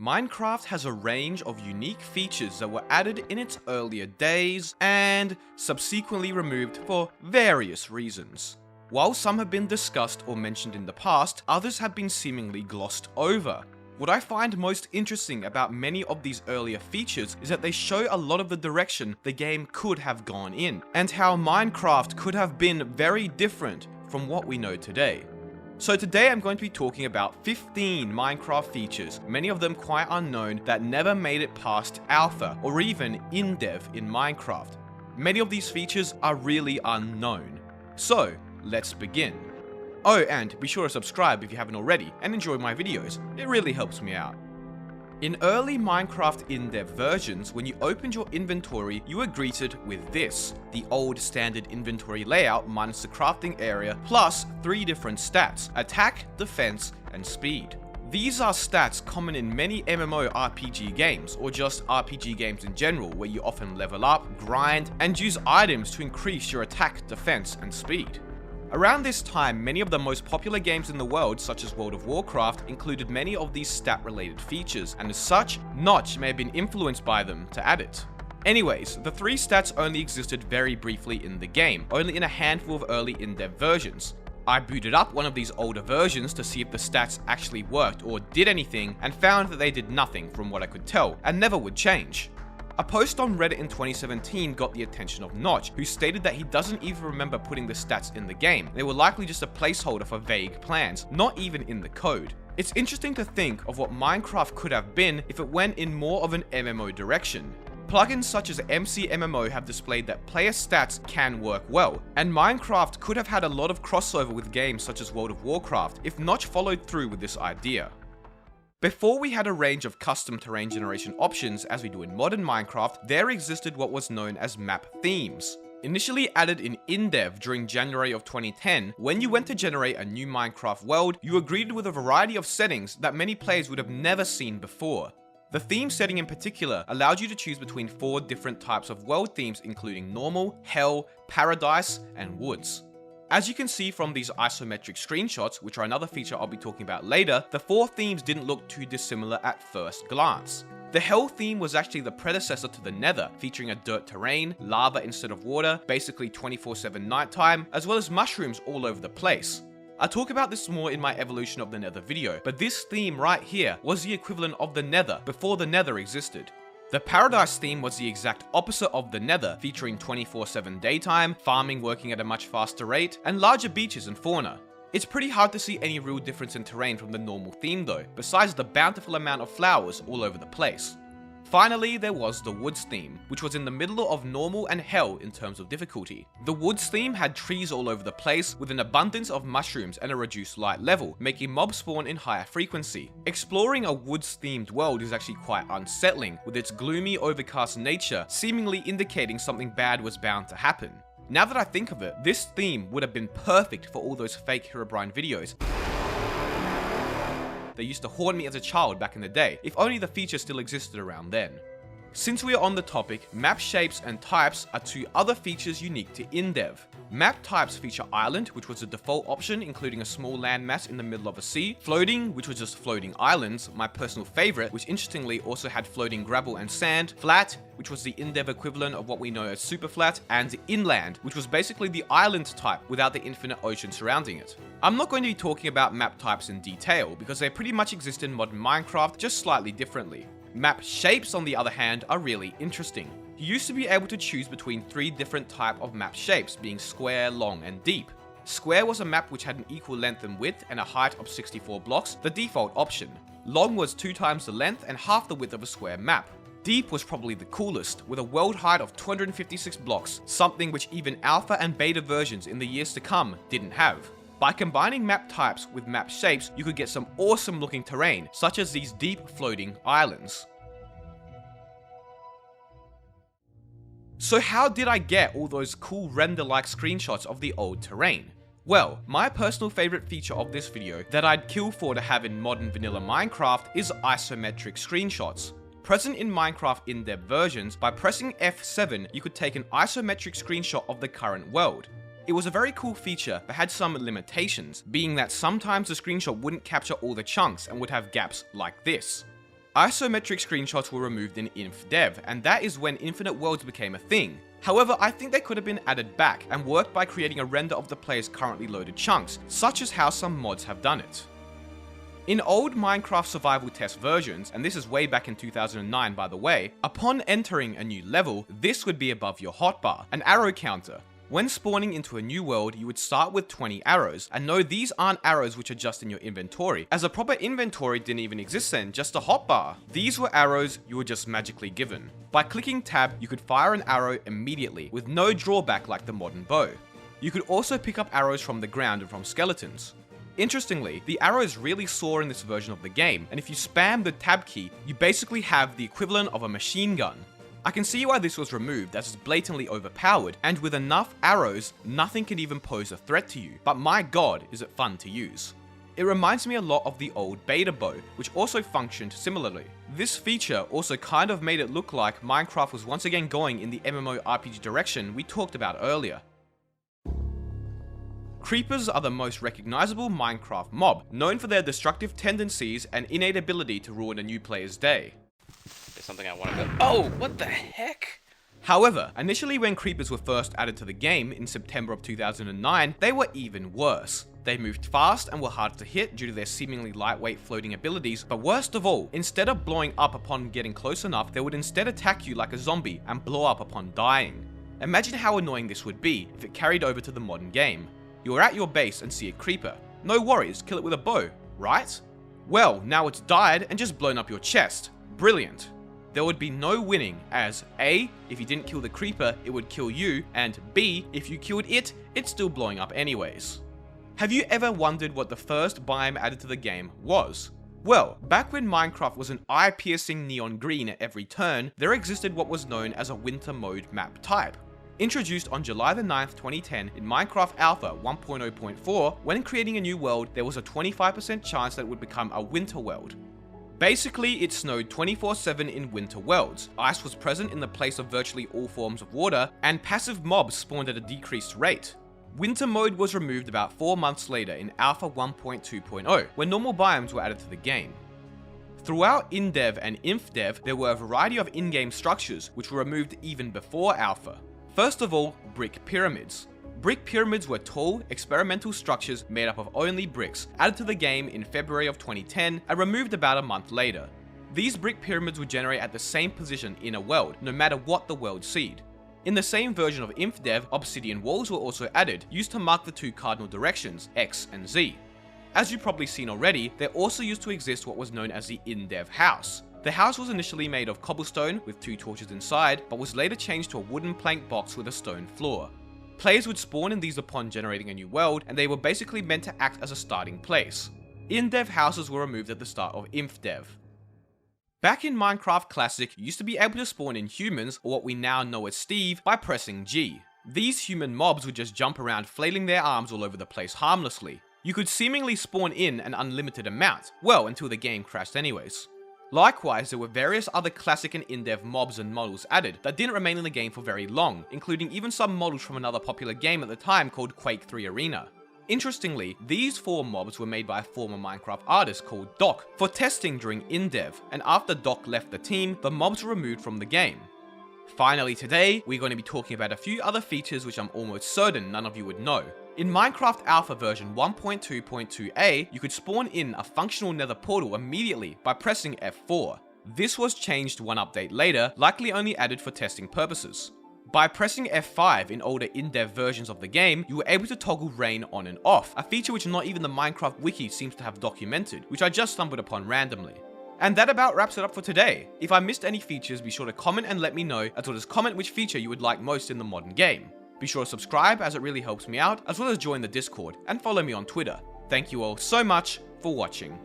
Minecraft has a range of unique features that were added in its earlier days and subsequently removed for various reasons. While some have been discussed or mentioned in the past, others have been seemingly glossed over. What I find most interesting about many of these earlier features is that they show a lot of the direction the game could have gone in, and how Minecraft could have been very different from what we know today. So today I'm going to be talking about 15 Minecraft features, many of them quite unknown, that never made it past Alpha or even Indev in Minecraft. Many of these features are really unknown. So let's begin. Oh, and be sure to subscribe if you haven't already and enjoy my videos, it really helps me out. In early Minecraft Indev versions, when you opened your inventory, you were greeted with this, the old standard inventory layout minus the crafting area, plus 3 different stats: attack, defense, and speed. These are stats common in many MMORPG games, or just RPG games in general, where you often level up, grind, and use items to increase your attack, defense, and speed. Around this time, many of the most popular games in the world, such as World of Warcraft, included many of these stat-related features, and as such, Notch may have been influenced by them to add it. Anyways, the 3 stats only existed very briefly in the game, only in a handful of early Indev versions. I booted up one of these older versions to see if the stats actually worked or did anything, and found that they did nothing from what I could tell, and never would change. A post on Reddit in 2017 got the attention of Notch, who stated that he doesn't even remember putting the stats in the game. They were likely just a placeholder for vague plans, not even in the code. It's interesting to think of what Minecraft could have been if it went in more of an MMO direction. Plugins such as MCMMO have displayed that player stats can work well, and Minecraft could have had a lot of crossover with games such as World of Warcraft if Notch followed through with this idea. Before we had a range of custom terrain generation options as we do in modern Minecraft, there existed what was known as map themes. Initially added in Indev during January of 2010, when you went to generate a new Minecraft world, you were greeted with a variety of settings that many players would have never seen before. The theme setting in particular allowed you to choose between 4 different types of world themes, including normal, hell, paradise, and woods. As you can see from these isometric screenshots, which are another feature I'll be talking about later, the 4 themes didn't look too dissimilar at first glance. The Hell theme was actually the predecessor to the Nether, featuring a dirt terrain, lava instead of water, basically 24/7 nighttime, as well as mushrooms all over the place. I'll talk about this more in my evolution of the Nether video, but this theme right here was the equivalent of the Nether before the Nether existed. The Paradise theme was the exact opposite of the Nether, featuring 24/7 daytime, farming working at a much faster rate, and larger beaches and fauna. It's pretty hard to see any real difference in terrain from the normal theme though, besides the bountiful amount of flowers all over the place. Finally, there was the Woods theme, which was in the middle of normal and hell in terms of difficulty. The Woods theme had trees all over the place, with an abundance of mushrooms and a reduced light level, making mobs spawn in higher frequency. Exploring a woods themed world is actually quite unsettling, with its gloomy, overcast nature seemingly indicating something bad was bound to happen. Now that I think of it, this theme would have been perfect for all those fake Herobrine videos that used to haunt me as a child back in the day, if only the feature still existed around then. Since we are on the topic, map shapes and types are 2 other features unique to Indev. Map types feature island, which was the default option, including a small landmass in the middle of a sea, floating, which was just floating islands, my personal favorite, which interestingly also had floating gravel and sand, flat, which was the Indev equivalent of what we know as super flat, and inland, which was basically the island type without the infinite ocean surrounding it. I'm not going to be talking about map types in detail, because they pretty much exist in modern Minecraft, just slightly differently. Map shapes, on the other hand, are really interesting. You used to be able to choose between 3 different types of map shapes, being square, long, and deep. Square was a map which had an equal length and width and a height of 64 blocks, the default option. Long was 2 times the length and half the width of a square map. Deep was probably the coolest, with a world height of 256 blocks, something which even alpha and beta versions in the years to come didn't have. By combining map types with map shapes, you could get some awesome looking terrain, such as these deep floating islands. So how did I get all those cool render-like screenshots of the old terrain? Well, my personal favorite feature of this video that I'd kill for to have in modern vanilla Minecraft is Isometric Screenshots. Present in Minecraft Indev versions, by pressing F7, you could take an isometric screenshot of the current world. It was a very cool feature, but had some limitations, being that sometimes the screenshot wouldn't capture all the chunks and would have gaps like this. Isometric screenshots were removed in Indev, and that is when infinite worlds became a thing. However, I think they could have been added back and worked by creating a render of the player's currently loaded chunks, such as how some mods have done it. In old Minecraft survival test versions, and this is way back in 2009 by the way, upon entering a new level, this would be above your hotbar, an arrow counter. When spawning into a new world, you would start with 20 arrows, and no, these aren't arrows which are just in your inventory, as a proper inventory didn't even exist then, just a hotbar. These were arrows you were just magically given. By clicking tab, you could fire an arrow immediately, with no drawback like the modern bow. You could also pick up arrows from the ground and from skeletons. Interestingly, the arrows really soar in this version of the game, and if you spam the tab key, you basically have the equivalent of a machine gun. I can see why this was removed, as it's blatantly overpowered, and with enough arrows, nothing can even pose a threat to you, but my god, is it fun to use. It reminds me a lot of the old beta bow, which also functioned similarly. This feature also kind of made it look like Minecraft was once again going in the MMORPG direction we talked about earlier. Creepers are the most recognizable Minecraft mob, known for their destructive tendencies and innate ability to ruin a new player's day. Something I want to go. Oh, what the heck? However, initially when creepers were first added to the game in September of 2009, they were even worse. They moved fast and were hard to hit due to their seemingly lightweight floating abilities, but worst of all, instead of blowing up upon getting close enough, they would instead attack you like a zombie and blow up upon dying. Imagine how annoying this would be if it carried over to the modern game. You are at your base and see a creeper. No worries, kill it with a bow, right? Well, now it's died and just blown up your chest. Brilliant. There would be no winning, as A, if you didn't kill the creeper, it would kill you, and B, if you killed it, it's still blowing up anyways. Have you ever wondered what the first biome added to the game was? Well, back when Minecraft was an eye-piercing neon green at every turn, there existed what was known as a winter mode map type. Introduced on July 9th, 2010 in Minecraft Alpha 1.0.4, when creating a new world, there was a 25% chance that it would become a winter world. Basically, it snowed 24/7 in winter worlds, ice was present in the place of virtually all forms of water, and passive mobs spawned at a decreased rate. Winter mode was removed about 4 months later in Alpha 1.2.0, when normal biomes were added to the game. Throughout Indev and Indev, there were a variety of in-game structures which were removed even before Alpha. First of all, brick pyramids. Brick pyramids were tall, experimental structures made up of only bricks, added to the game in February of 2010 and removed about a month later. These brick pyramids would generate at the same position in a world, no matter what the world seed. In the same version of Indev, obsidian walls were also added, used to mark the two cardinal directions, X and Z. As you've probably seen already, there also used to exist what was known as the Indev house. The house was initially made of cobblestone with 2 torches inside, but was later changed to a wooden plank box with a stone floor. Players would spawn in these upon generating a new world, and they were basically meant to act as a starting place. Indev houses were removed at the start of Indev. Back in Minecraft Classic, you used to be able to spawn in humans, or what we now know as Steve, by pressing G. These human mobs would just jump around flailing their arms all over the place harmlessly. You could seemingly spawn in an unlimited amount, well, until the game crashed anyways. Likewise, there were various other classic and Indev mobs and models added that didn't remain in the game for very long, including even some models from another popular game at the time called Quake 3 Arena. Interestingly, these 4 mobs were made by a former Minecraft artist called Doc for testing during Indev, and after Doc left the team, the mobs were removed from the game. Finally today, we're going to be talking about a few other features which I'm almost certain none of you would know. In Minecraft Alpha version 1.2.2a, you could spawn in a functional nether portal immediately by pressing F4. This was changed one update later, likely only added for testing purposes. By pressing F5 in older Indev versions of the game, you were able to toggle rain on and off, a feature which not even the Minecraft wiki seems to have documented, which I just stumbled upon randomly. And that about wraps it up for today. If I missed any features, be sure to comment and let me know, as well as comment which feature you would like most in the modern game. Be sure to subscribe as it really helps me out, as well as join the Discord, and follow me on Twitter. Thank you all so much for watching.